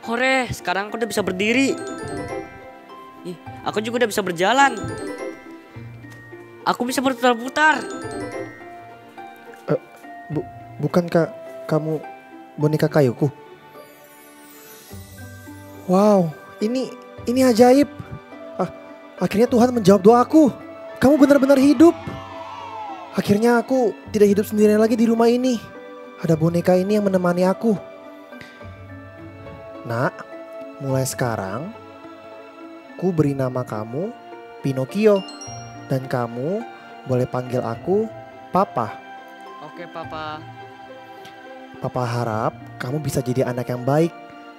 Hore, sekarang aku udah bisa berdiri. Ih, aku juga udah bisa berjalan. Aku bisa berputar-putar. Bukankah kamu boneka kayuku? Wow, ini ajaib. Akhirnya Tuhan menjawab doaku. Kamu benar-benar hidup. Akhirnya aku tidak hidup sendirian lagi di rumah ini. Ada boneka ini yang menemani aku. Nak, mulai sekarang ku beri nama kamu Pinocchio. Dan kamu boleh panggil aku Papa. Oke, Papa. Papa harap kamu bisa jadi anak yang baik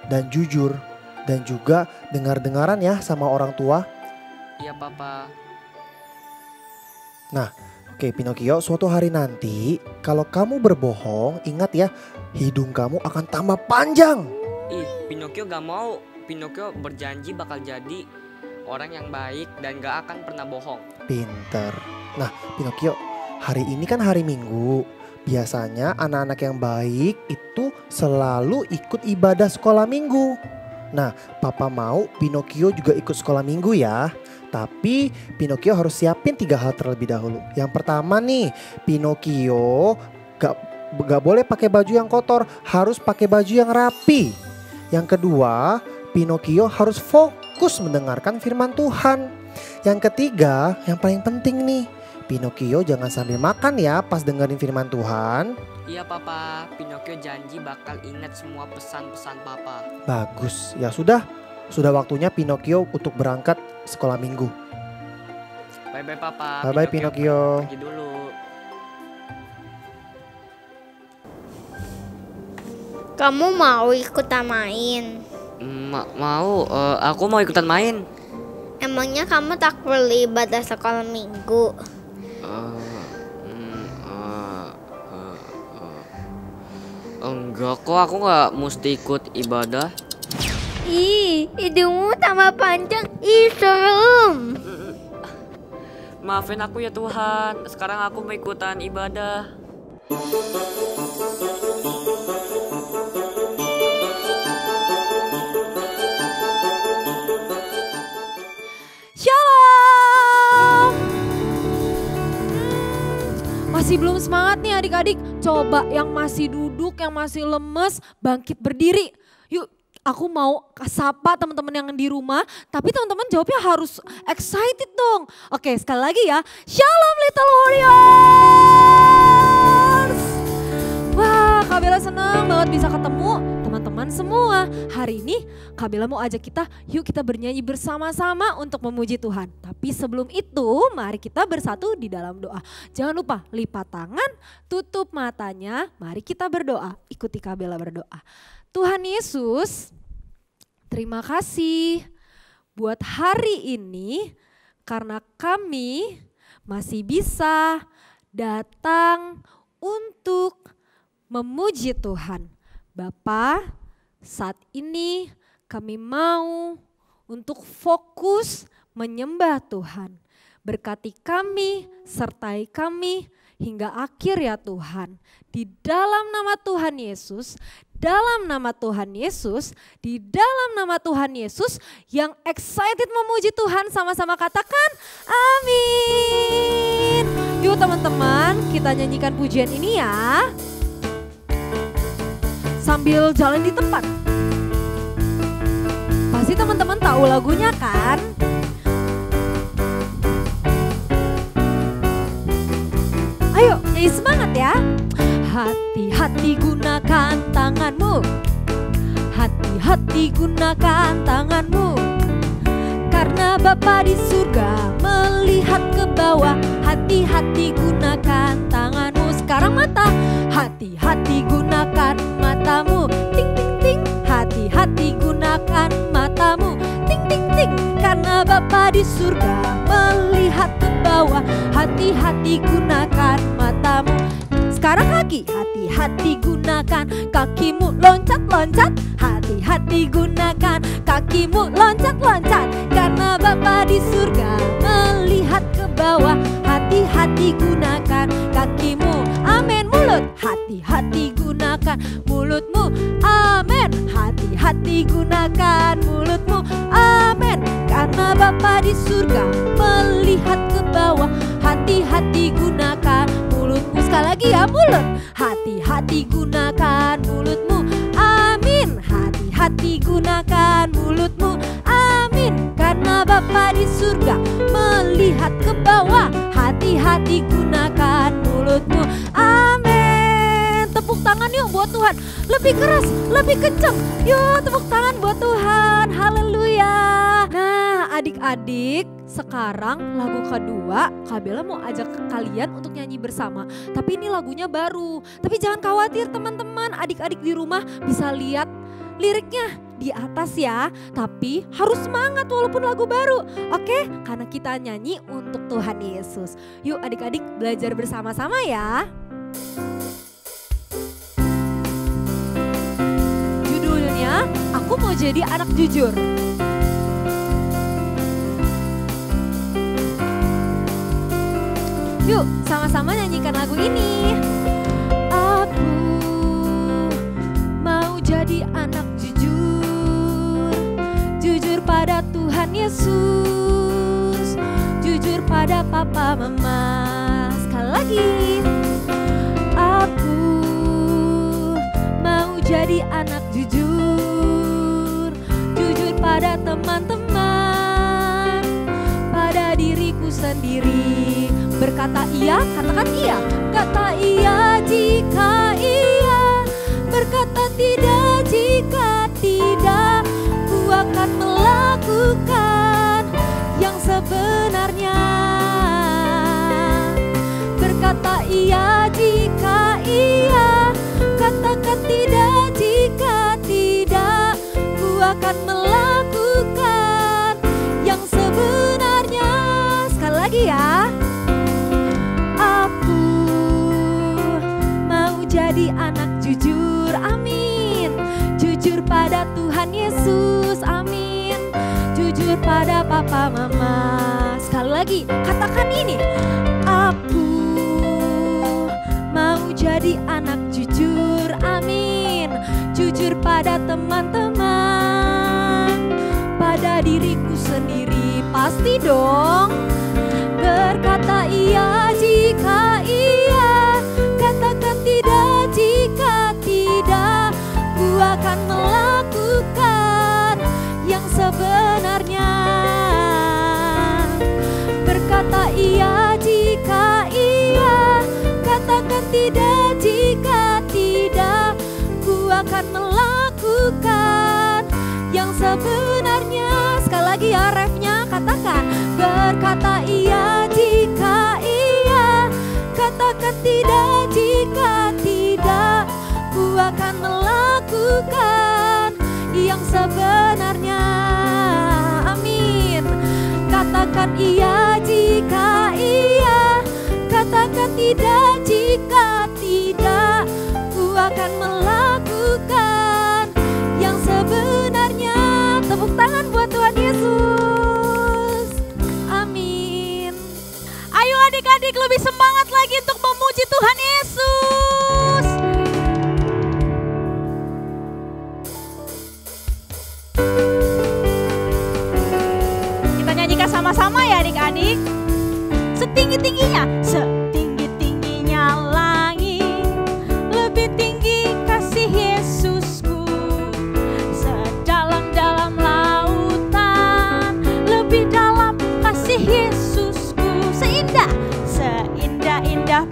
dan jujur. Dan juga dengar-dengaran ya sama orang tua. Iya, Papa. Nah, oke Pinocchio, suatu hari nanti kalau kamu berbohong, ingat ya, hidung kamu akan tambah panjang. Ih, Pinocchio gak mau. Pinocchio berjanji bakal jadi orang yang baik dan gak akan pernah bohong. Pinter. Nah, Pinocchio, hari ini kan hari Minggu. Biasanya anak-anak yang baik itu selalu ikut ibadah sekolah minggu. Nah, Papa mau Pinocchio juga ikut sekolah minggu ya. Tapi Pinocchio harus siapin 3 hal terlebih dahulu. Yang pertama nih, Pinocchio gak boleh pakai baju yang kotor, harus pakai baju yang rapi. Yang kedua, Pinocchio harus fokus mendengarkan firman Tuhan. Yang ketiga, yang paling penting nih, Pinocchio jangan sambil makan ya pas dengerin firman Tuhan. Iya, Papa. Pinocchio janji bakal ingat semua pesan-pesan Papa. Bagus, ya sudah waktunya Pinocchio untuk berangkat sekolah minggu. Bye-bye, Papa. Bye-bye Pinocchio. Pergi dulu. Kamu mau ikutan main? Mau, aku mau ikutan main. Emangnya kamu tak perlu ibadah sekolah minggu? Enggak kok, aku nggak mesti ikut ibadah. Ih, hidungmu tambah panjang. Ih, serem. Maafin aku ya Tuhan, sekarang aku mau ikutan ibadah. Shalom. Masih belum semangat nih adik-adik. Coba yang masih duduk, yang masih lemes, bangkit berdiri. Yuk, aku mau sapa teman-teman yang di rumah. Tapi teman-teman jawabnya harus excited dong. Oke, sekali lagi ya. Shalom Little Warriors. Wah, Kak Bella senang banget bisa ketemu teman-teman semua. Hari ini Kak Bella mau ajak kita, yuk kita bernyanyi bersama-sama untuk memuji Tuhan. Tapi sebelum itu, mari kita bersatu di dalam doa. Jangan lupa lipat tangan, tutup matanya, mari kita berdoa. Ikuti Kak Bella berdoa. Tuhan Yesus, terima kasih buat hari ini karena kami masih bisa datang untuk memuji Tuhan. Bapa, saat ini kami mau untuk fokus menyembah Tuhan. Berkati kami, sertai kami hingga akhir ya Tuhan. Di dalam nama Tuhan Yesus, dalam nama Tuhan Yesus, di dalam nama Tuhan Yesus yang excited memuji Tuhan sama-sama katakan amin. Yuk teman-teman, kita nyanyikan pujian ini ya. Sambil jalan di tempat. Pasti teman-teman tahu lagunya kan? Ayo nyanyi semangat ya. Hati-hati gunakan tanganmu. Hati-hati gunakan tanganmu. Karena Bapa di surga melihat ke bawah. Hati-hati gunakan tanganmu. Sekarang mata. Hati-hati gunakan matamu. Ting ting ting. Hati-hati gunakan matamu. Ting ting ting. Karena Bapa di surga melihat ke bawah. Hati-hati gunakan matamu. Sekarang kaki. Hati-hati gunakan kakimu. Loncat-loncat. Hati-hati gunakan kakimu. Loncat-loncat. Karena Bapa di surga melihat ke bawah. Hati-hati gunakan kakimu. Amin. Mulut. Hati-hati gunakan mulutmu. Amin. Hati-hati Hati-hati gunakan mulutmu, amin. Karena Bapa di surga melihat ke bawah. Hati-hati gunakan mulutmu. Sekali lagi ya, mulut. Hati-hati gunakan mulutmu, amin. Hati-hati gunakan mulutmu, amin. Karena Bapa di surga melihat ke bawah. Hati-hati gunakan mulutmu, amin. Tepuk tangan yuk buat Tuhan. Lebih keras, lebih kencang. Yuk tepuk tangan buat Tuhan. Haleluya. Nah adik-adik, sekarang lagu kedua Kak Bella mau ajak kalian untuk nyanyi bersama. Tapi ini lagunya baru. Tapi jangan khawatir teman-teman, adik-adik di rumah bisa lihat liriknya di atas ya. Tapi harus semangat walaupun lagu baru. Oke? Karena kita nyanyi untuk Tuhan Yesus. Yuk adik-adik belajar bersama-sama ya. Judulnya, Aku Mau Jadi Anak Jujur. Yuk sama-sama nyanyikan lagu ini. Aku mau jadi anak jujur, jujur pada Tuhan Yesus, jujur pada papa mama. Sekali lagi. Aku mau jadi anak jujur, jujur pada teman-teman, pada diriku sendiri. Berkata iya, katakan iya. Kata iya jika iya, berkata tidak jika tidak. Ku akan melakukan yang sebenarnya. Berkata iya jika iya, katakan tidak jika tidak. Ku akan melakukan yang sebenarnya. Sekali lagi ya. Jadi anak jujur, amin. Jujur pada Tuhan Yesus, amin. Jujur pada papa mama. Sekali lagi, katakan ini. Aku mau jadi anak jujur, amin. Jujur pada teman-teman, pada diriku sendiri. Pasti dong. Berkata iya jika iya, katakan tidak jika tidak. Ku akan melakukan yang sebenarnya. Berkata iya jika iya, katakan tidak jika tidak. Ku akan melakukan yang sebenarnya. Sekali lagi ya refnya, katakan. Berkata iya jika iya, katakan tidak jika tidak. Ku akan melakukan yang sebenarnya. Amin. Katakan iya jika iya, katakan tidak jika tidak. Ku akan melakukan yang sebenarnya. Tepuk tangan buat Tuhan Yesus. Amin. Ayo adik-adik lebih semangat lagi untuk memuji Tuhan Yesus. Kita nyanyikan sama-sama ya adik-adik. Setinggi-tingginya, setinggi-tingginya langit, lebih tinggi kasih Yesusku. Sedalam-dalam lautan, lebih dalam kasih Yesusku. Seindah-indah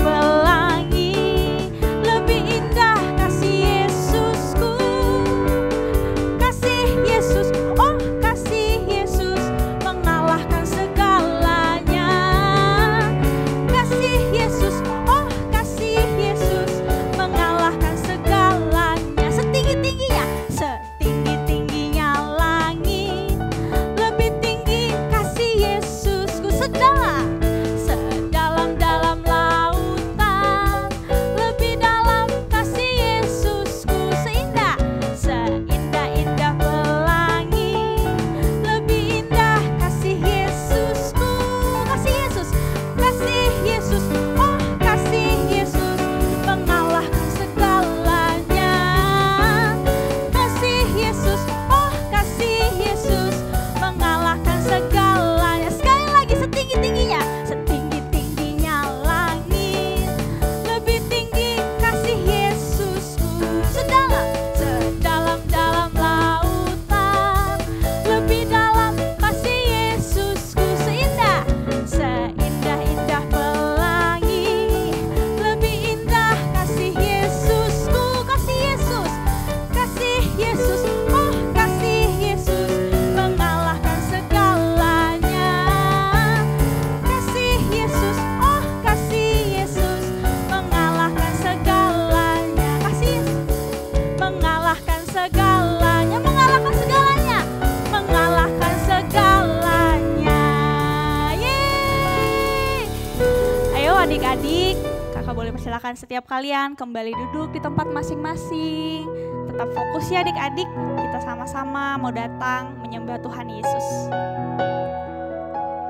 silakan setiap kalian kembali duduk di tempat masing-masing. Tetap fokus ya adik-adik, kita sama-sama mau datang menyembah Tuhan Yesus.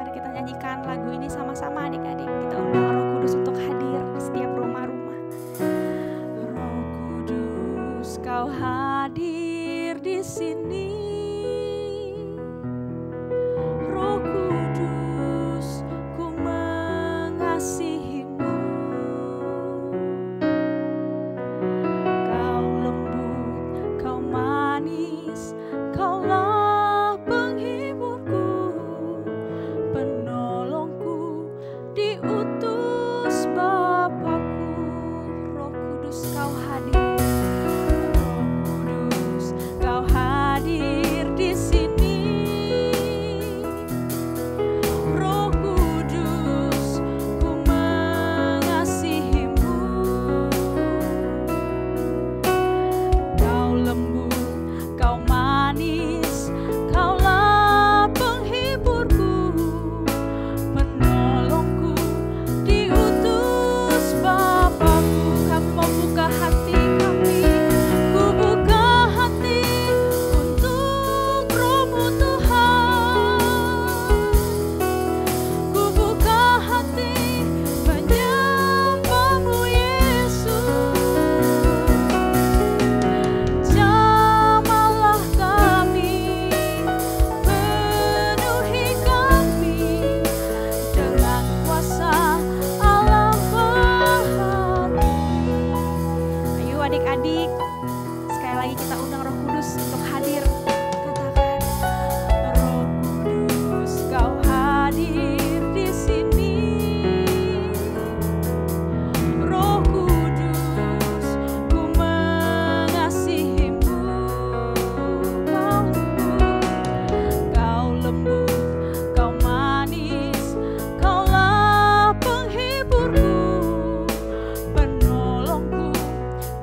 Mari kita nyanyikan lagu ini sama-sama adik-adik. Kita undang Roh Kudus untuk hadir di setiap rumah-rumah. Roh Kudus, Kau hadir di sini. Roh Kudus, ku mengasihimu. Kau lembut, kau manis, kaulah penghiburku, penolongku, diutus Bapakku. Roh Kudus, Kau hadir. Roh Kudus, Kau hadir di sini. Roh Kudus, ku mengasihimu. Kau lembut, Kau manis, kaulah penghiburku, menolongku, diutus Bapakku. Kami mau buka hati kami, ku buka hati untuk Roh-Mu Tuhan. Ku buka hati menyembah-Mu Yesus. Jamahlah kami, penuhi kami dengan kuasa Allah Maha. Ayo adik-adik, sekali lagi kita undang Roh Kudus untuk hadir. Katakan, Roh Kudus, Kau hadir di sini. Roh Kudus, ku mengasihimu. Kau lembut, Kau manis, kaulah penghiburku, penolongku,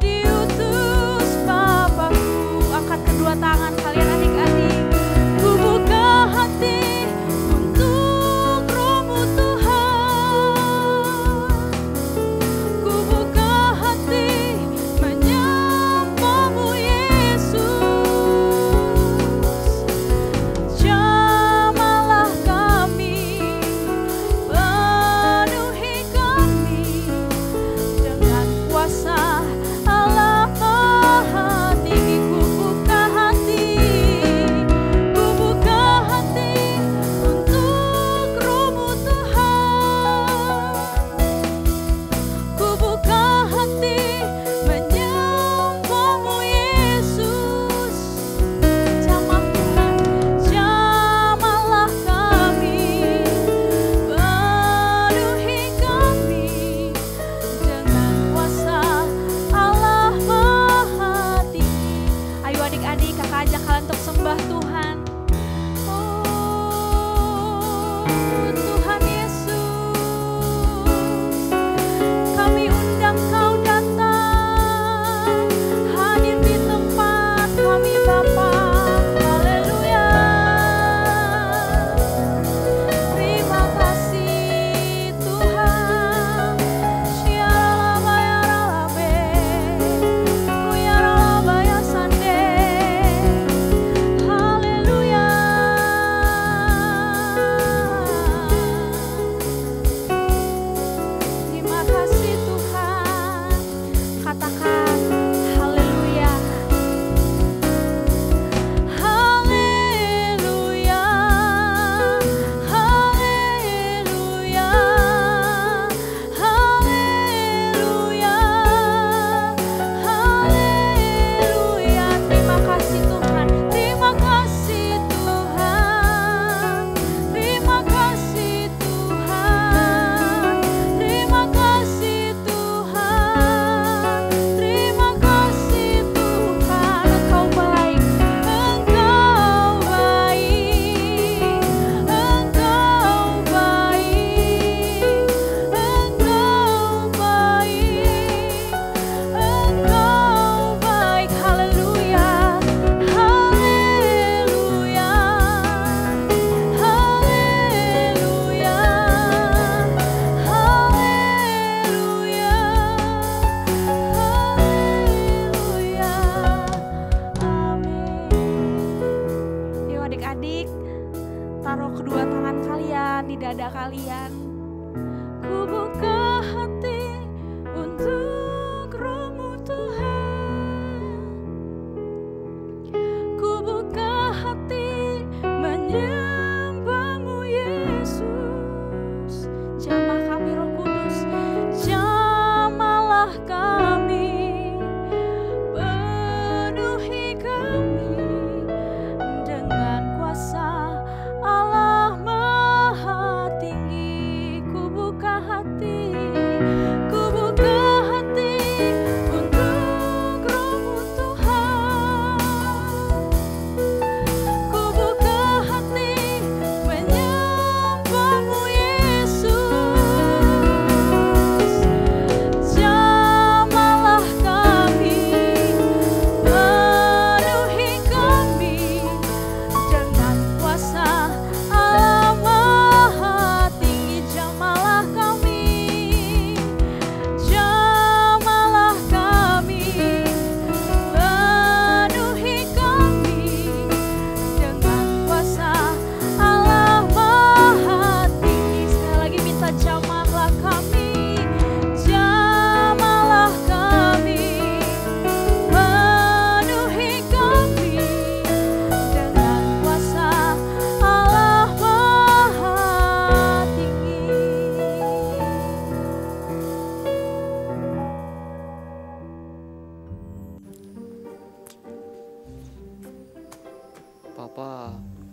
diutus Bapakku. Angkat kedua tangan.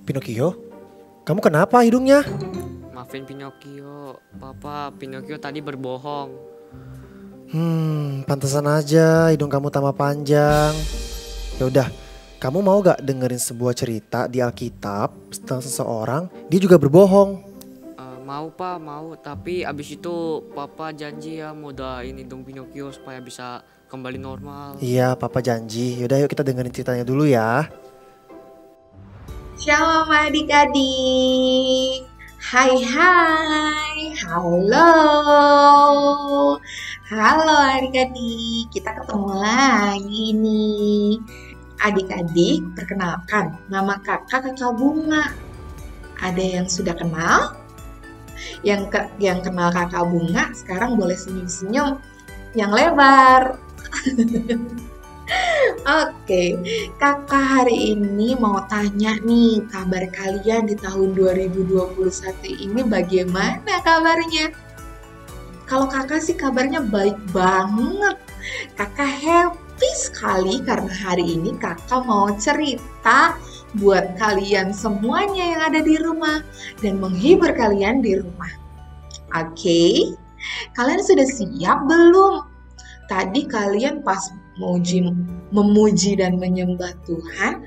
Pinocchio, kamu kenapa hidungnya? Maafin Pinocchio, Papa. Pinocchio tadi berbohong. Pantesan aja hidung kamu tambah panjang. Ya udah, kamu mau gak dengerin sebuah cerita di Alkitab tentang seseorang, dia juga berbohong. Mau Pak, mau. Tapi abis itu Papa janji ya mau doain hidung Pinocchio supaya bisa kembali normal. Iya, Papa janji. Yaudah yuk kita dengerin ceritanya dulu ya. Shalom adik-adik. Hai, halo. Halo adik-adik, kita ketemu lagi nih. Adik-adik, perkenalkan, nama kakak Bunga. Ada yang sudah kenal? Yang kenal kakak Bunga sekarang boleh senyum-senyum yang lebar. Oke, kakak hari ini mau tanya nih, kabar kalian di tahun 2021 ini bagaimana kabarnya? Kalau kakak sih kabarnya baik banget. Kakak happy sekali karena hari ini kakak mau cerita buat kalian semuanya yang ada di rumah dan menghibur kalian di rumah. Oke, kalian sudah siap belum? Tadi kalian pas memuji dan menyembah Tuhan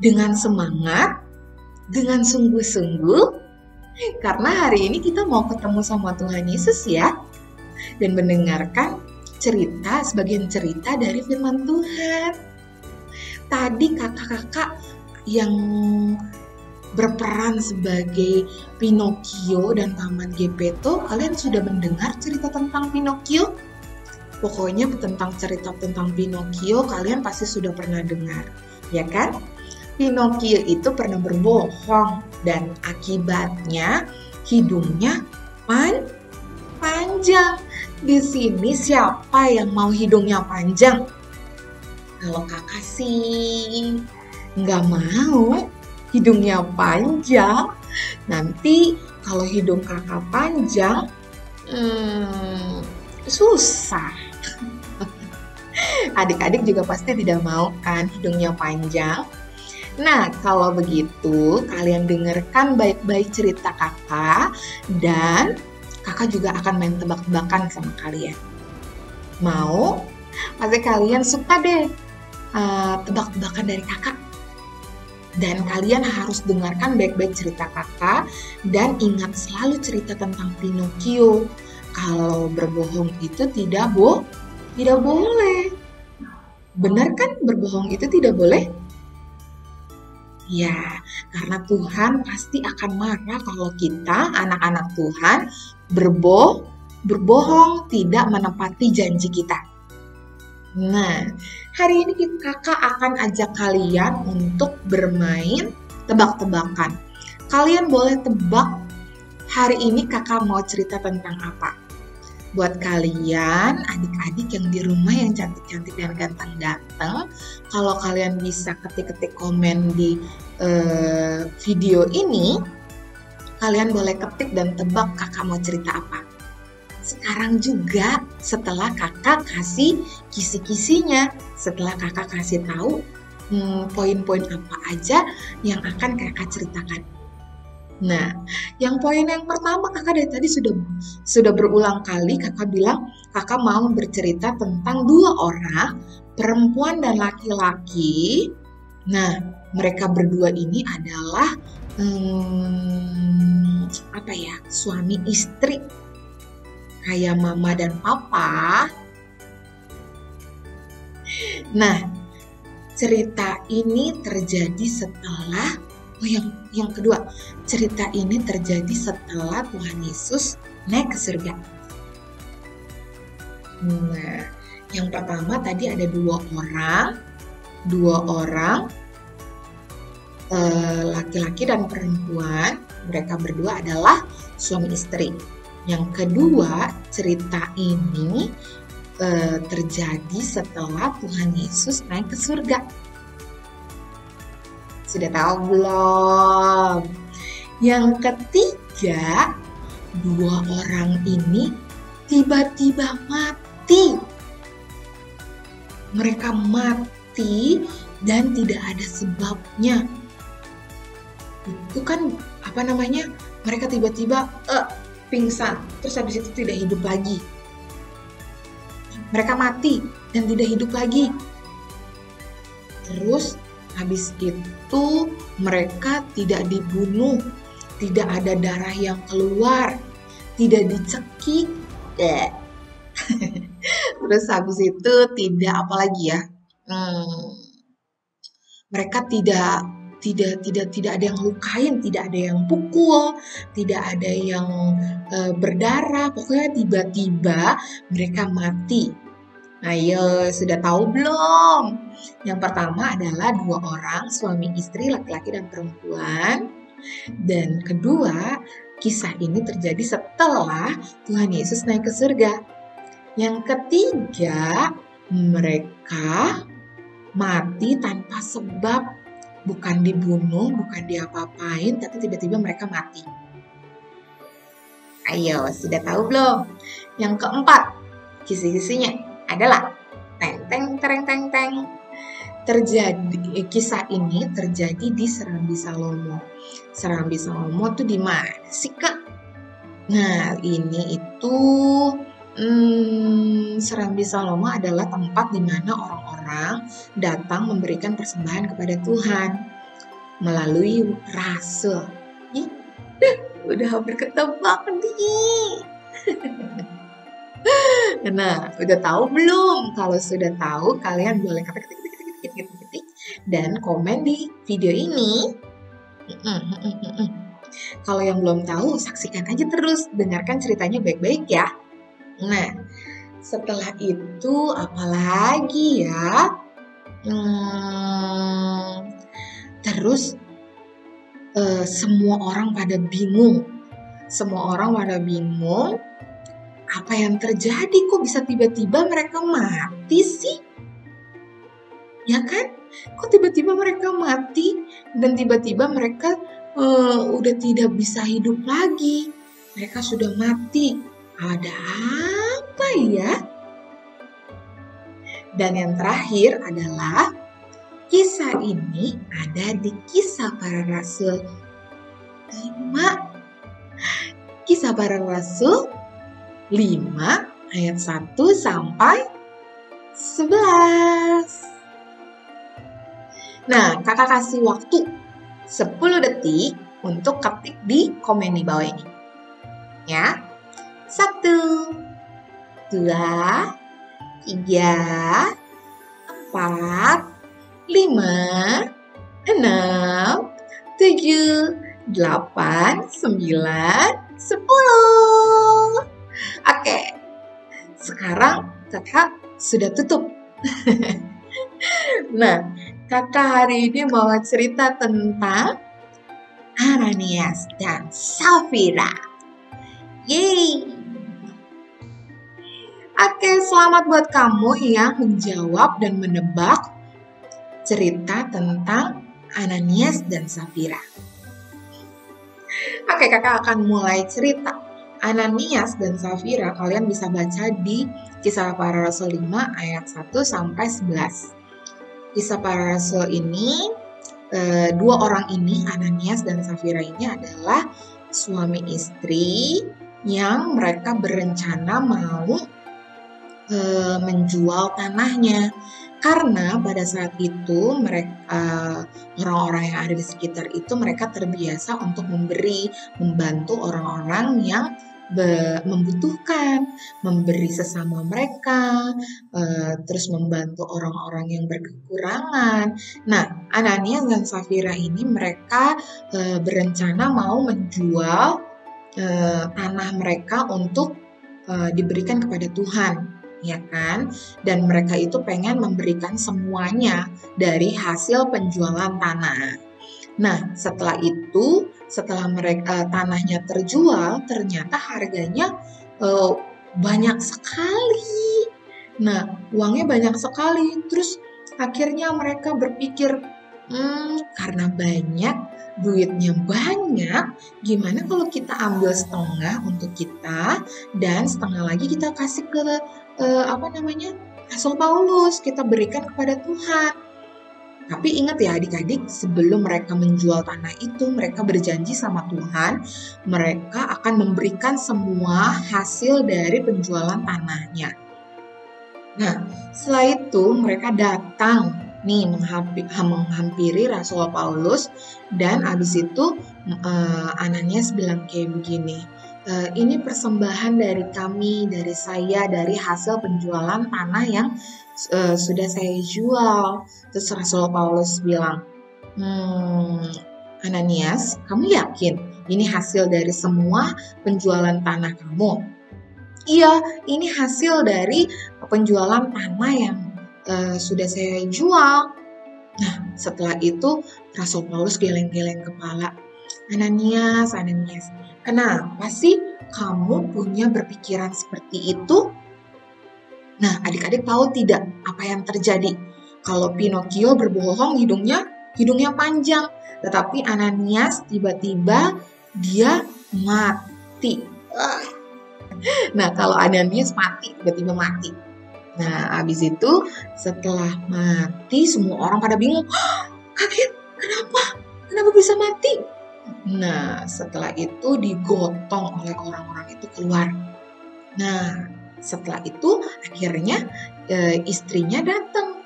dengan semangat, dengan sungguh-sungguh, karena hari ini kita mau ketemu sama Tuhan Yesus ya, dan mendengarkan sebagian cerita dari firman Tuhan. Tadi kakak-kakak yang berperan sebagai Pinocchio dan Paman Geppetto, kalian sudah mendengar cerita tentang Pinocchio? Pokoknya tentang cerita tentang Pinocchio kalian pasti sudah pernah dengar, ya kan? Pinocchio itu pernah berbohong dan akibatnya hidungnya panjang. Di sini siapa yang mau hidungnya panjang? Kalau kakak sih nggak mau hidungnya panjang. Nanti kalau hidung kakak panjang, susah. Adik-adik juga pasti tidak mau kan hidungnya panjang. Nah, kalau begitu kalian dengarkan baik-baik cerita kakak dan kakak juga akan main tebak-tebakan sama kalian. Mau? Pasti kalian suka deh tebak-tebakan dari kakak. Dan kalian harus dengarkan baik-baik cerita kakak dan ingat selalu cerita tentang Pinocchio. Kalau berbohong itu tidak boleh. Benar kan berbohong itu tidak boleh? Ya, karena Tuhan pasti akan marah kalau kita anak-anak Tuhan berbohong, tidak menepati janji kita. Nah, hari ini kakak akan ajak kalian untuk bermain tebak-tebakan. Kalian boleh tebak hari ini kakak mau cerita tentang apa. Buat kalian adik-adik yang di rumah yang cantik-cantik dan ganteng-ganteng, kalau kalian bisa ketik-ketik komen di video ini, kalian boleh ketik dan tebak kakak mau cerita apa. Sekarang juga setelah kakak kasih kisi-kisinya, setelah kakak kasih tahu poin-poin apa aja yang akan kakak ceritakan. Nah, yang poin yang pertama kakak dari tadi sudah berulang kali kakak bilang kakak mau bercerita tentang dua orang, perempuan dan laki-laki. Nah, mereka berdua ini adalah suami istri, kayak mama dan papa. Nah, cerita ini terjadi setelah yang kedua, cerita ini terjadi setelah Tuhan Yesus naik ke surga. Nah, yang pertama tadi ada dua orang, laki-laki dan perempuan. Mereka berdua adalah suami istri. Yang kedua, cerita ini terjadi setelah Tuhan Yesus naik ke surga. Sudah tahu belum? Yang ketiga, dua orang ini tiba-tiba mati. Mereka mati dan tidak ada sebabnya. itu kan mereka tiba-tiba pingsan, terus habis itu tidak hidup lagi. Mereka mati dan tidak hidup lagi. Terus habis itu mereka tidak dibunuh, tidak ada darah yang keluar, tidak dicekik. Terus habis itu tidak apa lagi ya? Mereka tidak ada yang lukain, tidak ada yang pukul, tidak ada yang berdarah. Pokoknya tiba-tiba mereka mati. Ayo, sudah tahu belum? Yang pertama adalah 2 orang, suami istri, laki-laki dan perempuan. Dan kedua, kisah ini terjadi setelah Tuhan Yesus naik ke surga. Yang ketiga, mereka mati tanpa sebab, bukan dibunuh, bukan diapa-apain, tapi tiba-tiba mereka mati. Ayo, sudah tahu belum? Yang keempat, kisi-kisinya adalah kisah ini terjadi di Serambi Salomo. Serambi Salomo tuh di mana sih, Kak? Nah, ini itu Serambi Salomo adalah tempat di mana orang-orang datang memberikan persembahan kepada Tuhan melalui rasul. Udah hampir ketebak nih. Nah, udah tahu belum? Kalau sudah tahu, kalian boleh ketik dan komen di video ini. Kalau yang belum tahu, saksikan aja terus, dengarkan ceritanya baik-baik ya. Nah, setelah itu apalagi ya? Terus semua orang pada bingung. Apa yang terjadi? Kok bisa tiba-tiba mereka mati sih? Ya kan? Kok tiba-tiba mereka mati dan tiba-tiba mereka udah tidak bisa hidup lagi. Mereka sudah mati. Ada apa ya? Dan yang terakhir adalah kisah ini ada di Kisah Para Rasul 5. Kisah Para Rasul 5 ayat 1 sampai 11. Nah, kakak kasih waktu 10 detik untuk ketik di komen di bawah ini. Ya. 1, 2, 3, 4, 5, 6, 7, 8, 9, 10. Oke, sekarang kakak sudah tutup. Nah, kakak hari ini mau cerita tentang Ananias dan Safira. Yeay! Oke, selamat buat kamu yang menjawab dan menebak cerita tentang Ananias dan Safira. Oke, kakak akan mulai cerita. Ananias dan Safira kalian bisa baca di Kisah Para Rasul 5 ayat 1 sampai 11. Kisah Para Rasul ini, 2 orang ini, Ananias dan Safira ini adalah suami istri yang mereka berencana mau menjual tanahnya. Karena pada saat itu mereka, orang-orang yang ada di sekitar itu, mereka terbiasa untuk membantu orang-orang yang membutuhkan, memberi sesama mereka, terus membantu orang-orang yang berkekurangan. Nah, Ananias dan Safira ini mereka berencana mau menjual tanah mereka untuk diberikan kepada Tuhan, ya kan? Dan mereka itu pengen memberikan semuanya dari hasil penjualan tanah. Nah, setelah mereka tanahnya terjual, ternyata harganya banyak sekali. Nah, uangnya banyak sekali. Terus akhirnya mereka berpikir, karena duitnya banyak, gimana kalau kita ambil setengah untuk kita dan setengah lagi kita kasih ke Rasul Paulus, kita berikan kepada Tuhan. Tapi ingat ya adik-adik, sebelum mereka menjual tanah itu, mereka berjanji sama Tuhan, mereka akan memberikan semua hasil dari penjualan tanahnya. Nah, setelah itu mereka datang nih menghampiri Rasul Paulus, dan abis itu Ananias bilang kayak begini, ini persembahan dari kami, dari saya, dari hasil penjualan tanah yang sudah saya jual. Terus Rasul Paulus bilang, Ananias, kamu yakin ini hasil dari semua penjualan tanah kamu? Iya, ini hasil dari penjualan tanah yang sudah saya jual. Nah, setelah itu Rasul Paulus geleng-geleng kepala. Ananias, kenapa sih kamu punya berpikiran seperti itu? Nah, adik-adik tahu tidak apa yang terjadi? Kalau Pinocchio berbohong hidungnya panjang, tetapi Ananias tiba-tiba dia mati. Nah, kalau Ananias tiba-tiba mati. Nah, habis itu setelah mati semua orang pada bingung. Kaget, kenapa bisa mati? Nah, setelah itu digotong oleh orang-orang itu keluar. Nah, setelah itu akhirnya istrinya datang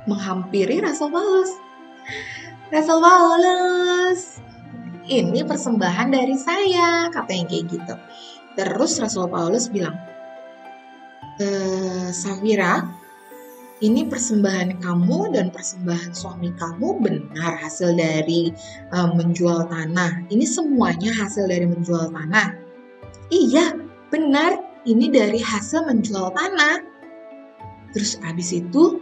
menghampiri Rasul Paulus. Rasul Paulus, ini persembahan dari saya, katanya kayak gitu. Terus Rasul Paulus bilang, Safira, ini persembahan kamu dan persembahan suami kamu benar hasil dari menjual tanah. Ini semuanya hasil dari menjual tanah. Iya, benar. Ini dari hasil menjual tanah. Terus abis itu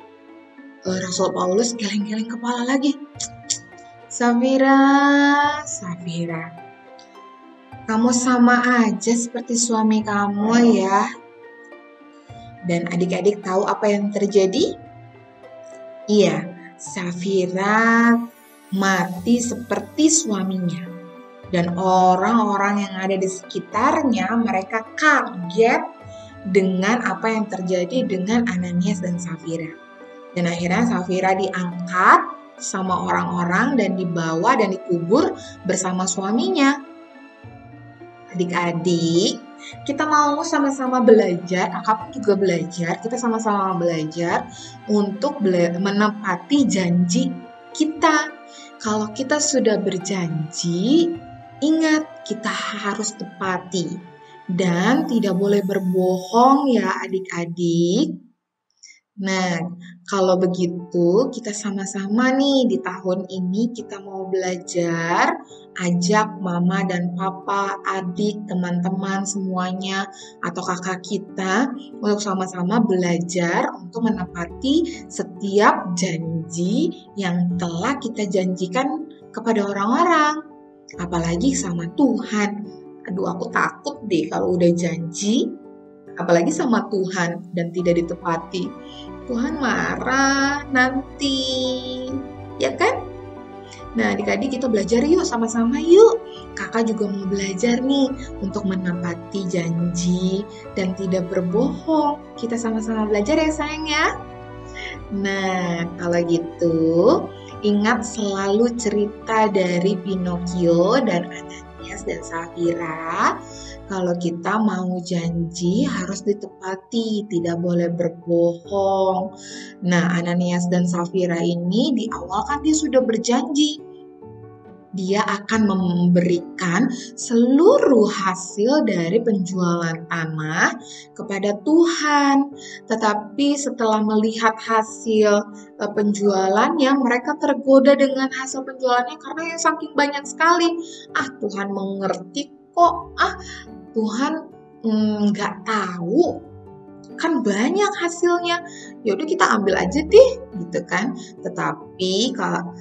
Rasul Paulus geleng-geleng kepala lagi. Safira, kamu sama aja seperti suami kamu ya. Dan adik-adik tahu apa yang terjadi? Iya, Safira mati seperti suaminya. Dan orang-orang yang ada di sekitarnya, mereka kaget dengan apa yang terjadi dengan Ananias dan Safira. Dan akhirnya Safira diangkat sama orang-orang dan dibawa dan dikubur bersama suaminya. Adik-adik, kita mau sama-sama belajar, kakak pun juga belajar, kita sama-sama belajar untuk menepati janji kita. Kalau kita sudah berjanji, ingat kita harus tepati dan tidak boleh berbohong ya adik-adik. Nah, kalau begitu kita sama-sama nih di tahun ini kita mau belajar, ajak mama dan papa, adik, teman-teman semuanya atau kakak kita untuk sama-sama belajar untuk menepati setiap janji yang telah kita janjikan kepada orang-orang, apalagi sama Tuhan. Aduh, aku takut deh kalau udah janji, apalagi sama Tuhan dan tidak ditepati. Tuhan marah nanti, ya kan? Nah, adik-adik kita belajar yuk sama-sama yuk. Kakak juga mau belajar nih untuk menepati janji dan tidak berbohong. Kita sama-sama belajar ya sayang ya. Nah, kalau gitu ingat selalu cerita dari Pinocchio dan Ananias dan Safira. Kalau kita mau janji harus ditepati, tidak boleh berbohong. Nah, Ananias dan Safira ini di awal kan dia sudah berjanji. Dia akan memberikan seluruh hasil dari penjualan tanah kepada Tuhan. Tetapi setelah melihat hasil penjualannya, mereka tergoda dengan hasil penjualannya karena yang saking banyak sekali. Tuhan mengerti kok. Tuhan nggak tahu, kan banyak hasilnya. Ya udah kita ambil aja deh, gitu kan. Tetapi kalau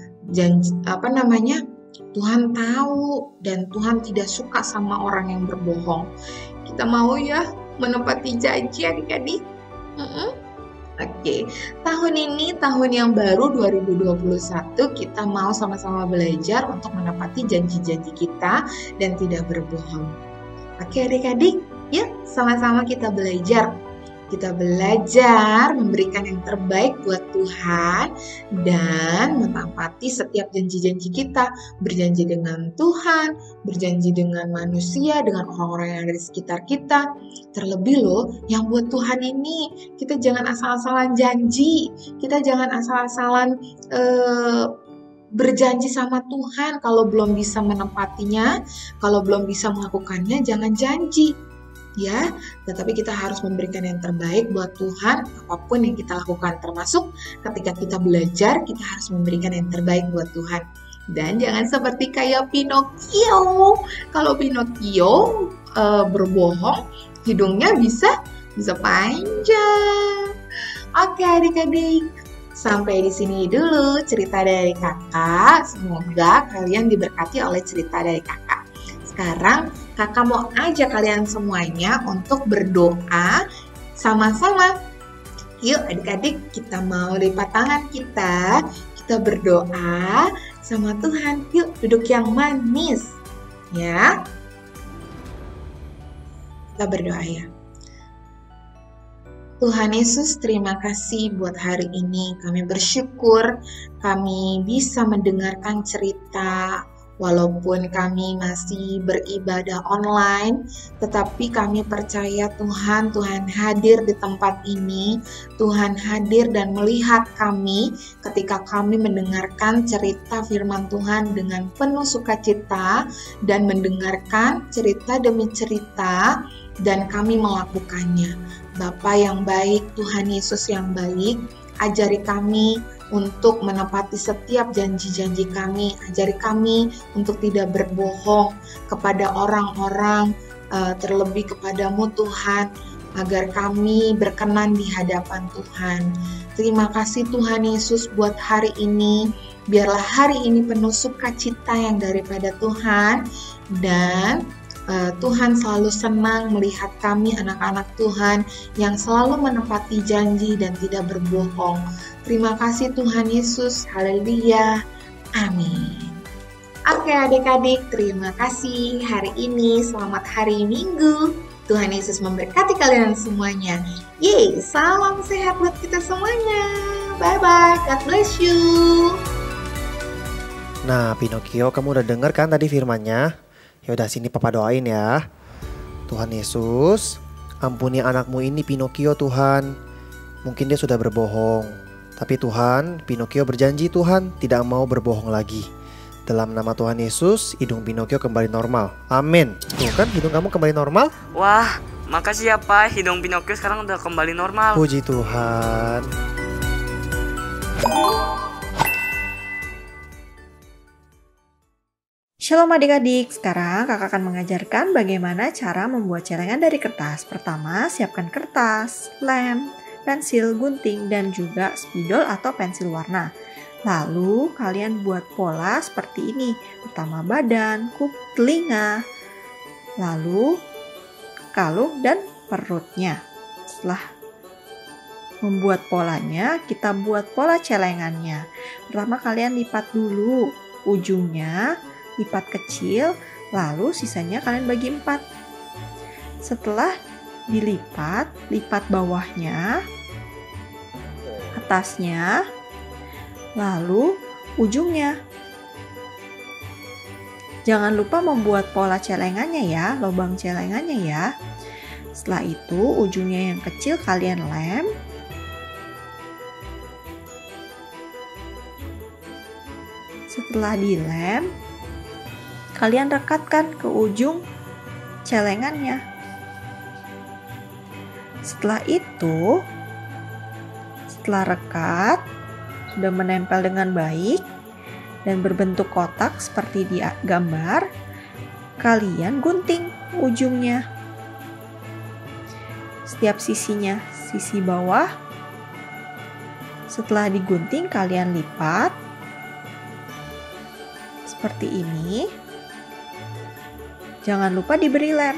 Tuhan tahu dan Tuhan tidak suka sama orang yang berbohong. Kita mau ya menepati janji adik-adik. Oke, tahun ini tahun yang baru 2021 kita mau sama-sama belajar untuk menepati janji-janji kita dan tidak berbohong. Oke adik-adik, yuk sama-sama kita belajar Kita belajar memberikan yang terbaik buat Tuhan dan menepati setiap janji-janji kita. Berjanji dengan Tuhan, berjanji dengan manusia, dengan orang-orang yang ada di sekitar kita. Terlebih loh, yang buat Tuhan ini, kita jangan asal-asalan janji. Kita jangan asal-asalan berjanji sama Tuhan. Kalau belum bisa menepatinya, kalau belum bisa melakukannya, jangan janji. Ya, tetapi kita harus memberikan yang terbaik buat Tuhan apapun yang kita lakukan, termasuk ketika kita belajar kita harus memberikan yang terbaik buat Tuhan. Dan jangan seperti kayak Pinocchio. Kalau Pinocchio berbohong, hidungnya bisa panjang. Oke adik-adik, sampai di sini dulu cerita dari kakak. Semoga kalian diberkati oleh cerita dari kakak. Sekarang kakak mau ajak kalian semuanya untuk berdoa sama-sama. Yuk adik-adik, kita mau lipat tangan kita berdoa sama Tuhan. Yuk duduk yang manis ya. Kita berdoa ya. Tuhan Yesus, terima kasih buat hari ini. Kami bersyukur kami bisa mendengarkan cerita. Walaupun kami masih beribadah online, tetapi kami percaya Tuhan hadir di tempat ini. Tuhan hadir dan melihat kami ketika kami mendengarkan cerita firman Tuhan dengan penuh sukacita dan mendengarkan cerita demi cerita dan kami melakukannya. Bapa yang baik, Tuhan Yesus yang baik, ajari kami untuk menepati setiap janji-janji kami. Ajari kami untuk tidak berbohong kepada orang-orang, terlebih kepadamu Tuhan, agar kami berkenan di hadapan Tuhan. Terima kasih Tuhan Yesus buat hari ini. Biarlah hari ini penuh sukacita yang daripada Tuhan. Dan Tuhan selalu senang melihat kami anak-anak Tuhan yang selalu menepati janji dan tidak berbohong. Terima kasih Tuhan Yesus. Haleluya. Amin. Oke adik-adik, terima kasih hari ini. Selamat hari Minggu. Tuhan Yesus memberkati kalian semuanya. Yeay, salam sehat buat kita semuanya. Bye-bye, God bless you. Nah Pinocchio, kamu udah denger kan tadi firmannya? Yaudah sini papa doain ya. Tuhan Yesus, ampuni anakmu ini Pinocchio Tuhan. Mungkin dia sudah berbohong. Tapi Tuhan, Pinocchio berjanji Tuhan tidak mau berbohong lagi. Dalam nama Tuhan Yesus, hidung Pinocchio kembali normal. Amin. Tuh kan hidung kamu kembali normal? Wah, makasih ya Pak, hidung Pinocchio sekarang udah kembali normal. Puji Tuhan. Shalom adik-adik, sekarang kakak akan mengajarkan bagaimana cara membuat celengan dari kertas. Pertama, siapkan kertas, lem, pensil, gunting, dan juga spidol atau pensil warna. Lalu kalian buat pola seperti ini. Pertama badan, kup, telinga, lalu kalung dan perutnya. Setelah membuat polanya, kita buat pola celengannya. Pertama kalian lipat dulu ujungnya, lipat kecil, lalu sisanya kalian bagi 4. Setelah dilipat, lipat bawahnya, atasnya, lalu ujungnya. Jangan lupa membuat pola celengannya ya, lubang celengannya ya. Setelah itu ujungnya yang kecil kalian lem. Setelah dilem, kalian rekatkan ke ujung celengannya. Setelah itu, setelah rekat, sudah menempel dengan baik dan berbentuk kotak seperti di gambar, kalian gunting ujungnya. Setiap sisinya, sisi bawah. Setelah digunting, kalian lipat seperti ini. Jangan lupa diberi lem.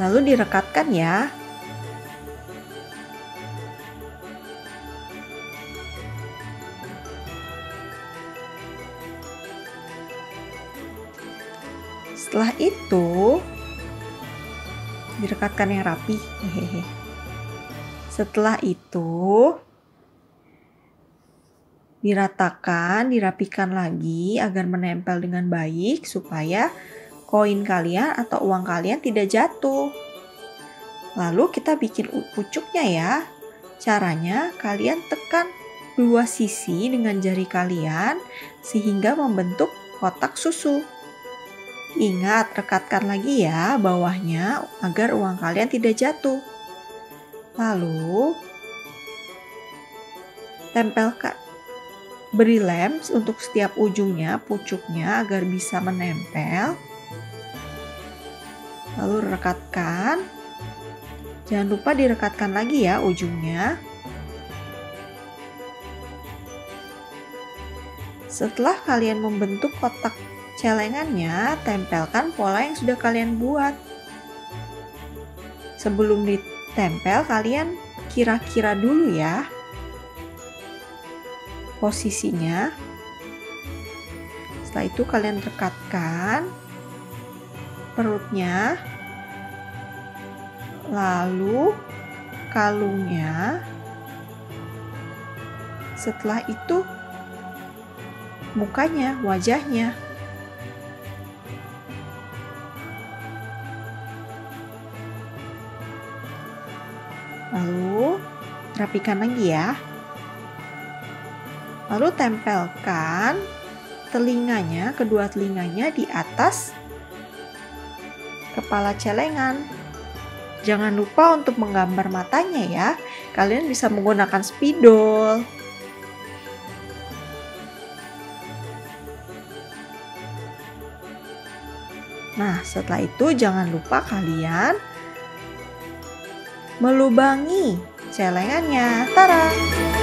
Lalu direkatkan ya. Setelah itu direkatkan yang rapi. Hehehe. Setelah itu diratakan, dirapikan lagi agar menempel dengan baik supaya koin kalian atau uang kalian tidak jatuh. Lalu kita bikin pucuknya ya. Caranya kalian tekan dua sisi dengan jari kalian sehingga membentuk kotak susu. Ingat, rekatkan lagi ya bawahnya agar uang kalian tidak jatuh. Lalu tempelkan, beri lem untuk setiap ujungnya, pucuknya agar bisa menempel. Lalu rekatkan. Jangan lupa direkatkan lagi ya ujungnya. Setelah kalian membentuk kotak celengannya, tempelkan pola yang sudah kalian buat. Sebelum ditempel, kalian kira-kira dulu ya posisinya. Setelah itu kalian rekatkan perutnya, lalu kalungnya. Setelah itu mukanya, wajahnya. Lalu rapikan lagi ya. Lalu tempelkan telinganya, kedua telinganya di atas kepala celengan. Jangan lupa untuk menggambar matanya ya. Kalian bisa menggunakan spidol. Nah, setelah itu jangan lupa kalian melubangi celengannya. Tara!